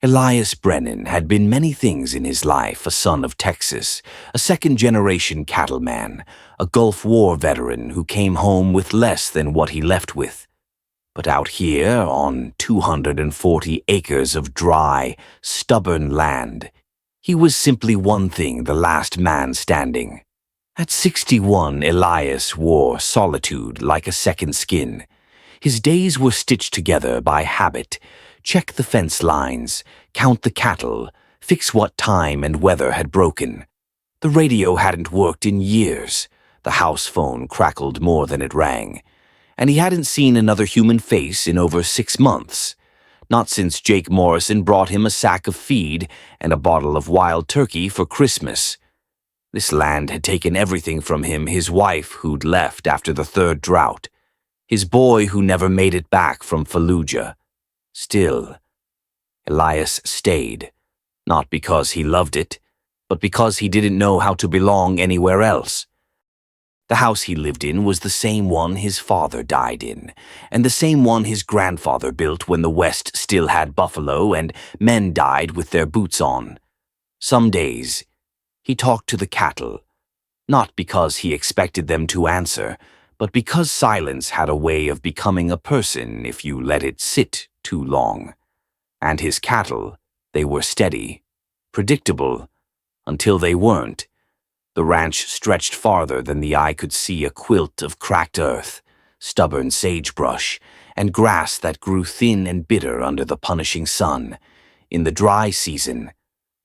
Elias Brennan had been many things in his life: a son of Texas, a second-generation cattleman, a Gulf War veteran who came home with less than what he left with. But out here, on 240 acres of dry, stubborn land, he was simply one thing: the last man standing. At 61, Elias wore solitude like a second skin. His days were stitched together by habit: check the fence lines, count the cattle, fix what time and weather had broken. The radio hadn't worked in years. The house phone crackled more than it rang. And he hadn't seen another human face in over 6 months. Not since Jake Morrison brought him a sack of feed and a bottle of wild turkey for Christmas. This land had taken everything from him: his wife who'd left after the 3rd drought, his boy who never made it back from Fallujah. Still, Elias stayed, not because he loved it, but because he didn't know how to belong anywhere else. The house he lived in was the same one his father died in, and the same one his grandfather built when the West still had buffalo and men died with their boots on. Some days, he talked to the cattle, not because he expected them to answer, but because silence had a way of becoming a person if you let it sit too long. And his cattle, they were steady, predictable, until they weren't. The ranch stretched farther than the eye could see: a quilt of cracked earth, stubborn sagebrush, and grass that grew thin and bitter under the punishing sun. In the dry season,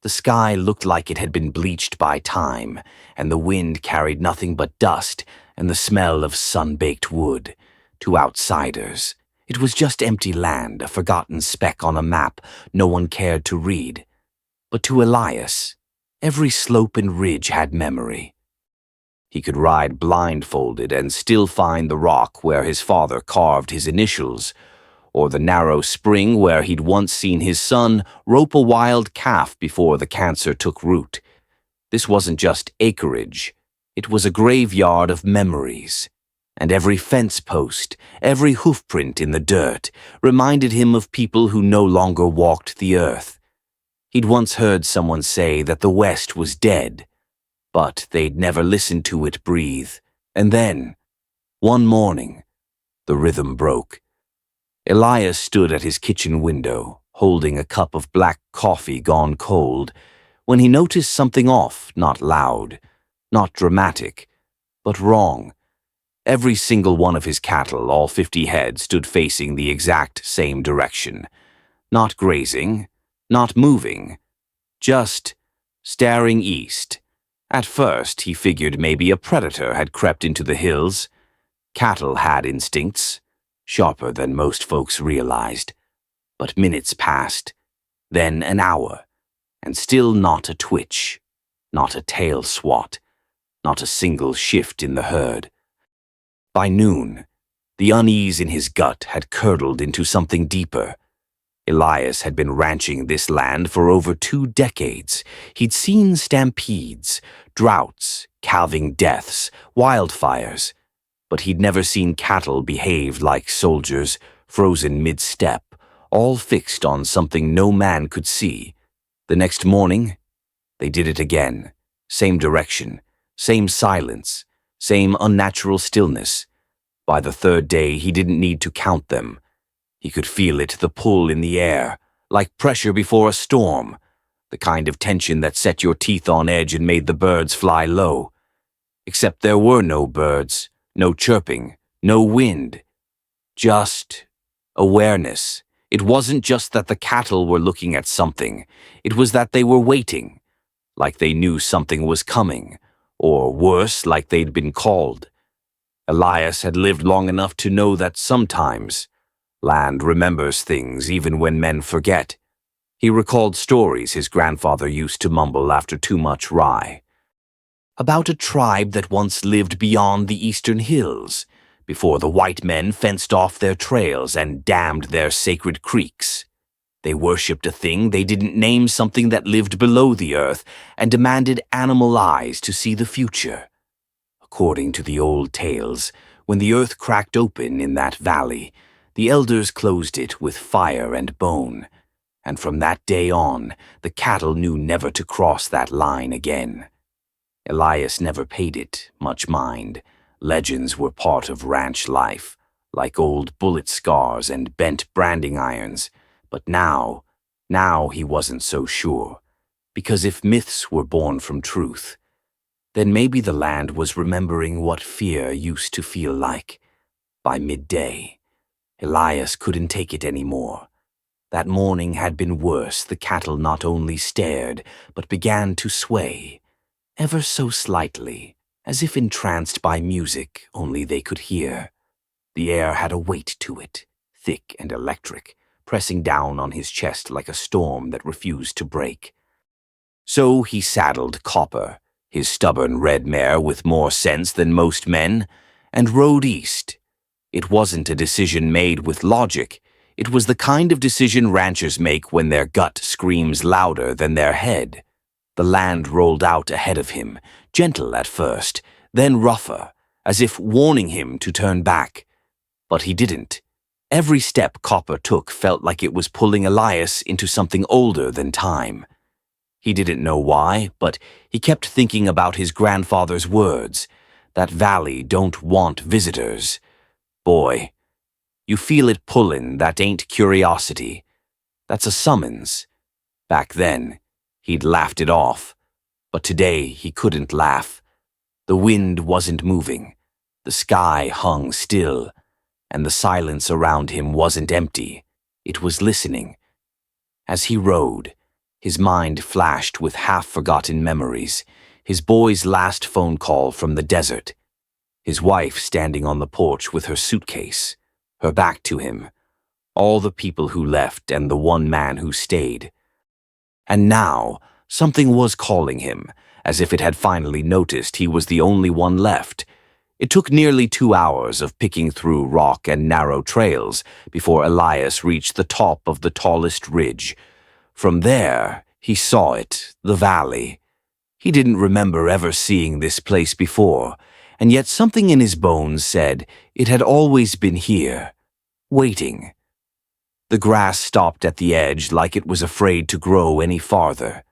the sky looked like it had been bleached by time, and the wind carried nothing but dust and the smell of sun-baked wood. To outsiders, it was just empty land, a forgotten speck on a map no one cared to read. But to Elias, every slope and ridge had memory. He could ride blindfolded and still find the rock where his father carved his initials, or the narrow spring where he'd once seen his son rope a wild calf before the cancer took root. This wasn't just acreage. It was a graveyard of memories. And every fence post, every hoofprint in the dirt, reminded him of people who no longer walked the earth. He'd once heard someone say that the West was dead, but they'd never listened to it breathe. And then, one morning, the rhythm broke. Elias stood at his kitchen window, holding a cup of black coffee gone cold, when he noticed something off: not loud, not dramatic, but wrong. Every single one of his cattle, all 50 head, stood facing the exact same direction. Not grazing, not moving, just staring east. At first, he figured maybe a predator had crept into the hills. Cattle had instincts, sharper than most folks realized. But minutes passed, then an hour, and still not a twitch, not a tail swat, not a single shift in the herd. By noon, the unease in his gut had curdled into something deeper. Elias had been ranching this land for over 2 decades. He'd seen stampedes, droughts, calving deaths, wildfires, but he'd never seen cattle behave like soldiers, frozen mid-step, all fixed on something no man could see. The next morning, they did it again. Same direction, same silence, same unnatural stillness. By the 3rd day, he didn't need to count them. He could feel it, the pull in the air, like pressure before a storm, the kind of tension that set your teeth on edge and made the birds fly low. Except there were no birds, no chirping, no wind. Just awareness. It wasn't just that the cattle were looking at something. It was that they were waiting, like they knew something was coming, or worse, like they'd been called. Elias had lived long enough to know that sometimes land remembers things even when men forget. He recalled stories his grandfather used to mumble after too much rye. About a tribe that once lived beyond the eastern hills, before the white men fenced off their trails and dammed their sacred creeks. They worshipped a thing they didn't name, something that lived below the earth and demanded animal eyes to see the future. According to the old tales, when the earth cracked open in that valley, the elders closed it with fire and bone. And from that day on, the cattle knew never to cross that line again. Elias never paid it much mind. Legends were part of ranch life, like old bullet scars and bent branding irons. But now he wasn't so sure. Because if myths were born from truth, then maybe the land was remembering what fear used to feel like. By midday, Elias couldn't take it anymore. That morning had been worse. The cattle not only stared, but began to sway, ever so slightly, as if entranced by music only they could hear. The air had a weight to it, thick and electric, pressing down on his chest like a storm that refused to break. So he saddled Copper, his stubborn red mare with more sense than most men, and rode east. It wasn't a decision made with logic. It was the kind of decision ranchers make when their gut screams louder than their head. The land rolled out ahead of him, gentle at first, then rougher, as if warning him to turn back. But he didn't. Every step Copper took felt like it was pulling Elias into something older than time. He didn't know why, but he kept thinking about his grandfather's words. That valley don't want visitors. Boy, you feel it pullin', that ain't curiosity. That's a summons. Back then, he'd laughed it off. But today he couldn't laugh. The wind wasn't moving. The sky hung still. And the silence around him wasn't empty. It was listening. As he rode, his mind flashed with half-forgotten memories. His boy's last phone call from the desert. His wife standing on the porch with her suitcase, her back to him. All the people who left and the one man who stayed. And now, something was calling him, as if it had finally noticed he was the only one left. It took nearly 2 hours of picking through rock and narrow trails before Elias reached the top of the tallest ridge. From there, he saw it, the valley. He didn't remember ever seeing this place before, and yet something in his bones said it had always been here, waiting. The grass stopped at the edge like it was afraid to grow any farther.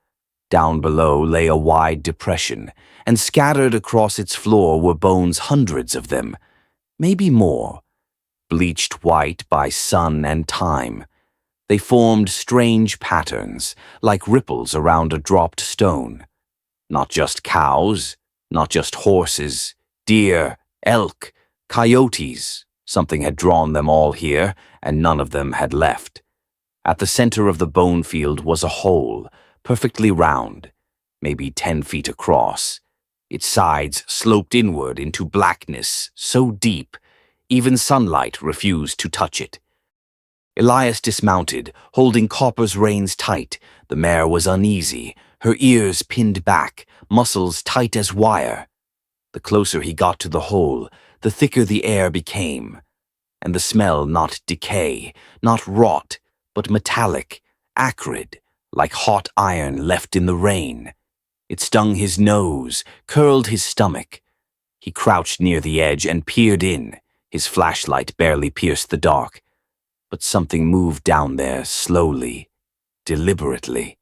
Down below lay a wide depression, and scattered across its floor were bones, hundreds of them, maybe more, bleached white by sun and time. They formed strange patterns, like ripples around a dropped stone. Not just cows, not just horses, deer, elk, coyotes. Something had drawn them all here, and none of them had left. At the center of the bone field was a hole, perfectly round, maybe 10 feet across. Its sides sloped inward into blackness so deep, even sunlight refused to touch it. Elias dismounted, holding Copper's reins tight. The mare was uneasy, her ears pinned back, muscles tight as wire. The closer he got to the hole, the thicker the air became, and the smell not decay, not rot, but metallic, acrid, like hot iron left in the rain. It stung his nose, curled his stomach. He crouched near the edge and peered in. His flashlight barely pierced the dark. But something moved down there slowly, deliberately.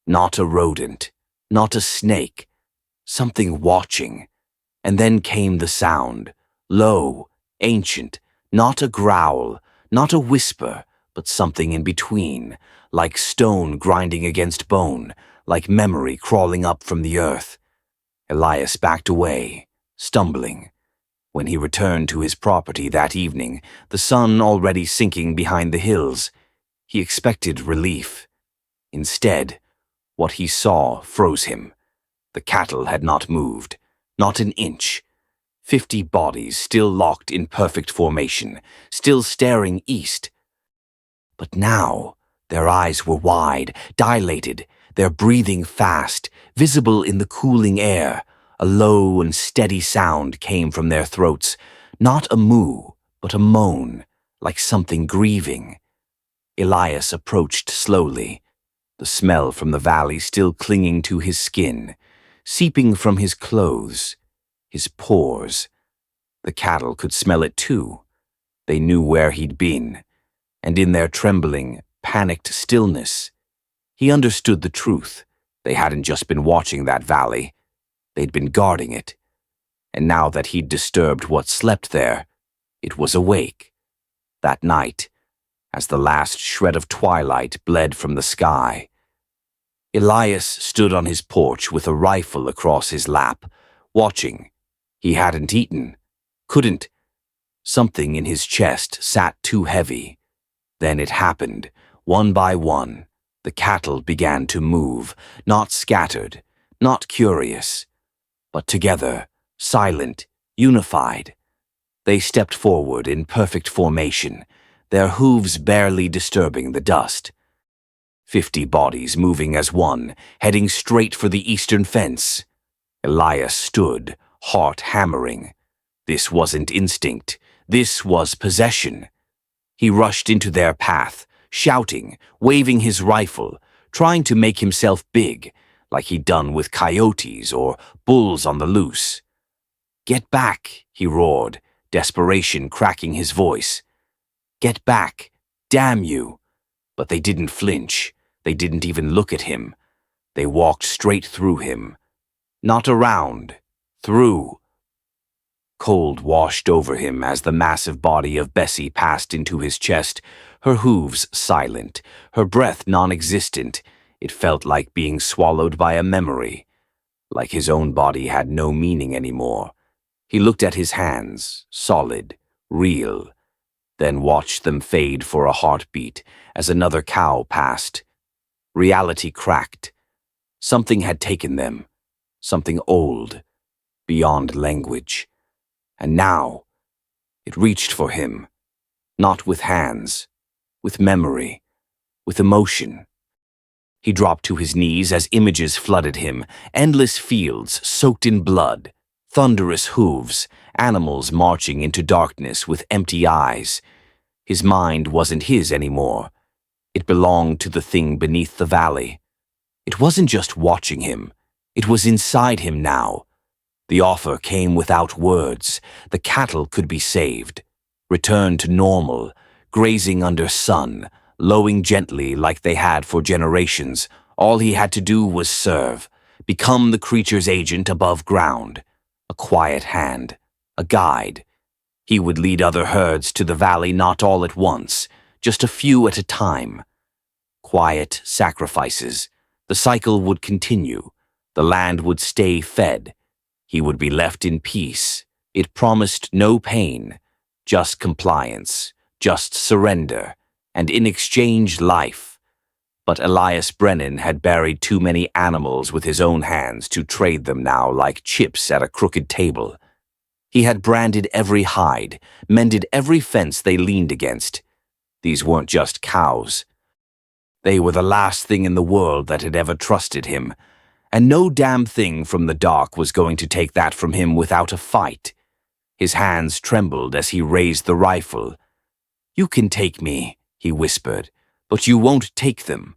Not a rodent, not a snake. Something watching. And then came the sound, low, ancient, not a growl, not a whisper, but something in between, like stone grinding against bone, like memory crawling up from the earth. Elias backed away, stumbling. When he returned to his property that evening, the sun already sinking behind the hills, he expected relief. Instead, what he saw froze him. The cattle had not moved, not an inch. 50 bodies still locked in perfect formation, still staring east. But now, their eyes were wide, dilated, their breathing fast, visible in the cooling air. A low and steady sound came from their throats, not a moo, but a moan, like something grieving. Elias approached slowly, the smell from the valley still clinging to his skin, seeping from his clothes, his pores. The cattle could smell it too. They knew where he'd been, and in their trembling, panicked stillness. He understood the truth. They hadn't just been watching that valley. They'd been guarding it. And now that he'd disturbed what slept there, it was awake. That night, as the last shred of twilight bled from the sky, Elias stood on his porch with a rifle across his lap, watching. He hadn't eaten. Couldn't. Something in his chest sat too heavy. Then it happened. One by one, the cattle began to move, not scattered, not curious, but together, silent, unified. They stepped forward in perfect formation, their hooves barely disturbing the dust. 50 bodies moving as one, heading straight for the eastern fence. Elias stood, heart hammering. This wasn't instinct. This was possession. He rushed into their path, shouting, waving his rifle, trying to make himself big, like he'd done with coyotes or bulls on the loose. "Get back," he roared, desperation cracking his voice. "Get back, damn you!" But they didn't flinch. They didn't even look at him. They walked straight through him. Not around. Through. Cold washed over him as the massive body of Bessie passed into his chest, her hooves silent, her breath non-existent. It felt like being swallowed by a memory, like his own body had no meaning anymore. He looked at his hands, solid, real, then watched them fade for a heartbeat as another cow passed. Reality cracked. Something had taken them, something old, beyond language. And now, it reached for him, not with hands, with memory, with emotion. He dropped to his knees as images flooded him, endless fields soaked in blood, thunderous hooves, animals marching into darkness with empty eyes. His mind wasn't his anymore. It belonged to the thing beneath the valley. It wasn't just watching him. It was inside him now. The offer came without words. The cattle could be saved, returned to normal, grazing under sun, lowing gently like they had for generations. All he had to do was serve, become the creature's agent above ground, a quiet hand, a guide. He would lead other herds to the valley not all at once, just a few at a time. Quiet sacrifices. The cycle would continue. The land would stay fed. He would be left in peace. It promised no pain, just compliance, just surrender, and in exchange life. But Elias Brennan had buried too many animals with his own hands to trade them now like chips at a crooked table. He had branded every hide, mended every fence they leaned against. These weren't just cows. They were the last thing in the world that had ever trusted him, and no damn thing from the dark was going to take that from him without a fight. His hands trembled as he raised the rifle. "You can take me," he whispered, "but you won't take them."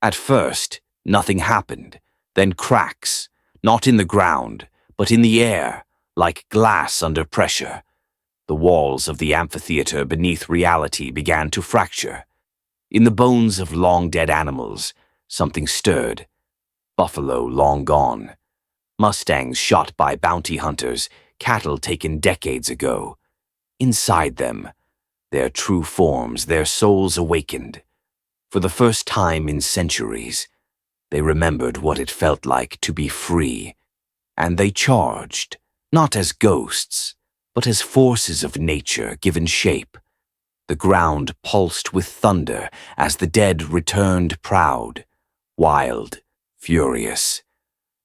At first, nothing happened. Then cracks, not in the ground, but in the air, like glass under pressure. The walls of the amphitheater beneath reality began to fracture. In the bones of long-dead animals, something stirred. Buffalo long gone. Mustangs shot by bounty hunters, cattle taken decades ago. Inside them, their true forms, their souls awakened. For the first time in centuries, they remembered what it felt like to be free. And they charged, not as ghosts, but as forces of nature given shape. The ground pulsed with thunder as the dead returned proud, wild, furious.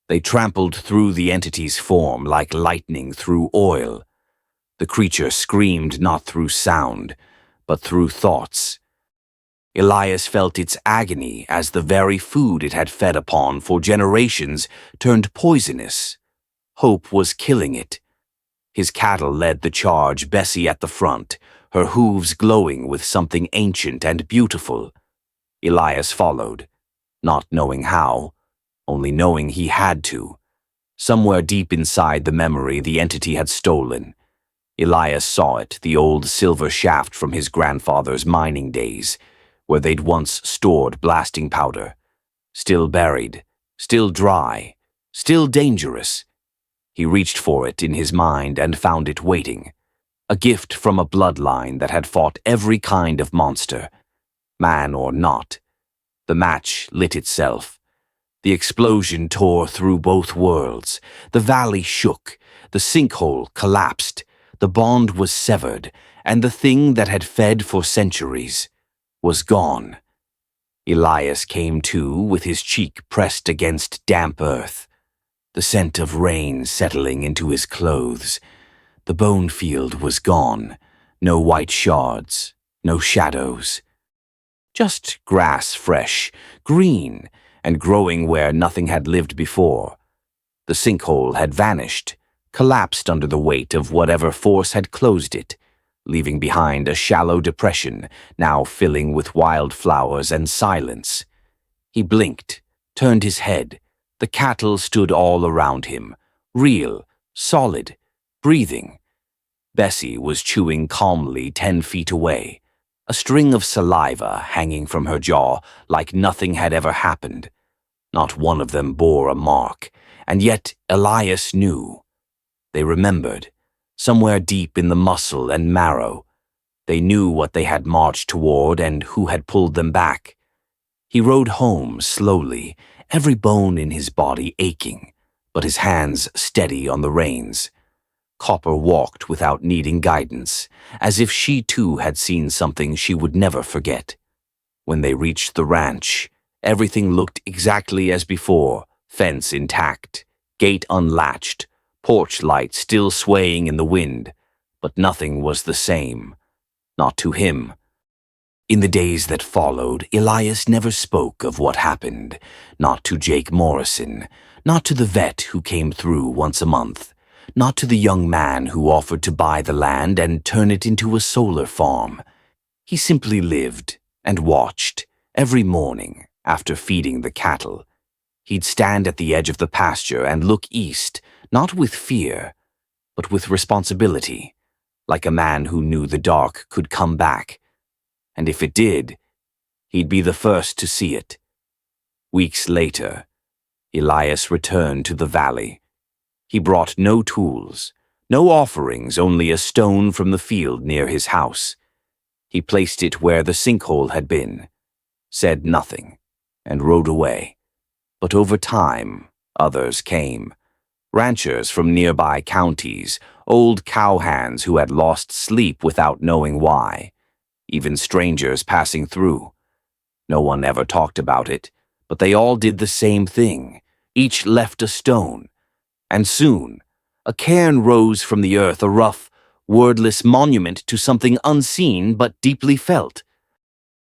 They trampled through the entity's form like lightning through oil. The creature screamed not through sound, but through thoughts. Elias felt its agony as the very food it had fed upon for generations turned poisonous. Hope was killing it. His cattle led the charge, Bessie at the front, her hooves glowing with something ancient and beautiful. Elias followed, not knowing how, only knowing he had to. Somewhere deep inside the memory the entity had stolen. Elias saw it, the old silver shaft from his grandfather's mining days, where they'd once stored blasting powder. Still buried, still dry, still dangerous. He reached for it in his mind and found it waiting. A gift from a bloodline that had fought every kind of monster, man or not. The match lit itself. The explosion tore through both worlds. The valley shook. The sinkhole collapsed. The bond was severed, and the thing that had fed for centuries was gone. Elias came to with his cheek pressed against damp earth, the scent of rain settling into his clothes. The bone field was gone. No white shards, no shadows. Just grass fresh, green, and growing where nothing had lived before. The sinkhole had vanished, collapsed under the weight of whatever force had closed it, leaving behind a shallow depression, now filling with wildflowers and silence. He blinked, turned his head. The cattle stood all around him, real, solid, breathing. Bessie was chewing calmly 10 feet away, a string of saliva hanging from her jaw like nothing had ever happened. Not one of them bore a mark, and yet Elias knew. They remembered, somewhere deep in the muscle and marrow. They knew what they had marched toward and who had pulled them back. He rode home slowly, every bone in his body aching, but his hands steady on the reins. Copper walked without needing guidance, as if she too had seen something she would never forget. When they reached the ranch, everything looked exactly as before, fence intact, gate unlatched, porch light still swaying in the wind, but nothing was the same. Not to him. In the days that followed, Elias never spoke of what happened, not to Jake Morrison, not to the vet who came through once a month, not to the young man who offered to buy the land and turn it into a solar farm. He simply lived and watched every morning after feeding the cattle. He'd stand at the edge of the pasture and look east, not with fear, but with responsibility, like a man who knew the dark could come back. And if it did, he'd be the first to see it. Weeks later, Elias returned to the valley. He brought no tools, no offerings, only a stone from the field near his house. He placed it where the sinkhole had been, said nothing, and rode away. But over time, others came. Ranchers from nearby counties, old cowhands who had lost sleep without knowing why, even strangers passing through. No one ever talked about it, but they all did the same thing. Each left a stone. And soon, a cairn rose from the earth, a rough, wordless monument to something unseen but deeply felt.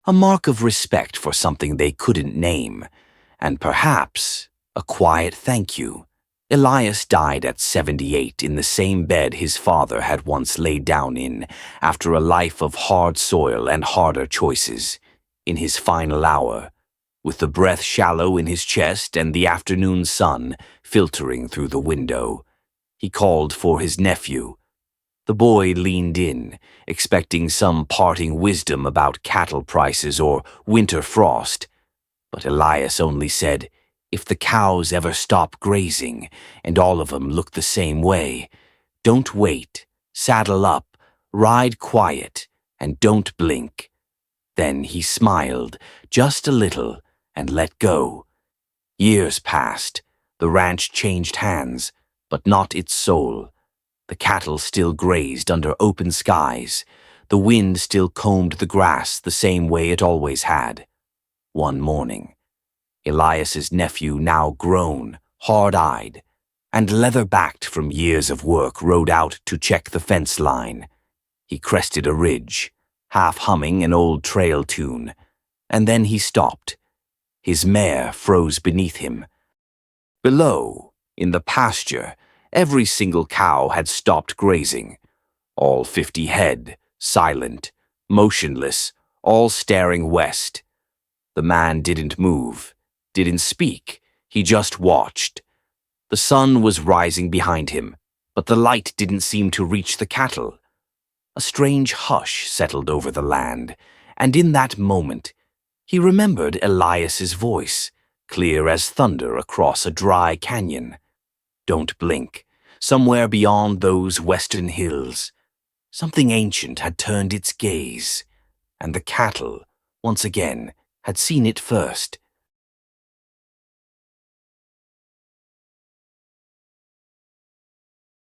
A mark of respect for something they couldn't name, and perhaps a quiet thank you. Elias died at 78 in the same bed his father had once laid down in, after a life of hard soil and harder choices. In his final hour, with the breath shallow in his chest and the afternoon sun filtering through the window, he called for his nephew. The boy leaned in, expecting some parting wisdom about cattle prices or winter frost, but Elias only said, "If the cows ever stop grazing, and all of them look the same way, don't wait, saddle up, ride quiet, and don't blink." Then he smiled, just a little, and let go. Years passed. The ranch changed hands, but not its soul. The cattle still grazed under open skies. The wind still combed the grass the same way it always had. One morning, Elias's nephew, now grown, hard-eyed, and leather-backed from years of work, rode out to check the fence line. He crested a ridge, half humming an old trail tune, and then he stopped. His mare froze beneath him. Below, in the pasture, every single cow had stopped grazing. All 50 head, silent, motionless, all staring west. The man didn't move, didn't speak, he just watched. The sun was rising behind him, but the light didn't seem to reach the cattle. A strange hush settled over the land, and in that moment, He remembered Elias's voice, clear as thunder across a dry canyon. Don't blink. Somewhere beyond those western hills, something ancient had turned its gaze, and the cattle, once again, had seen it first.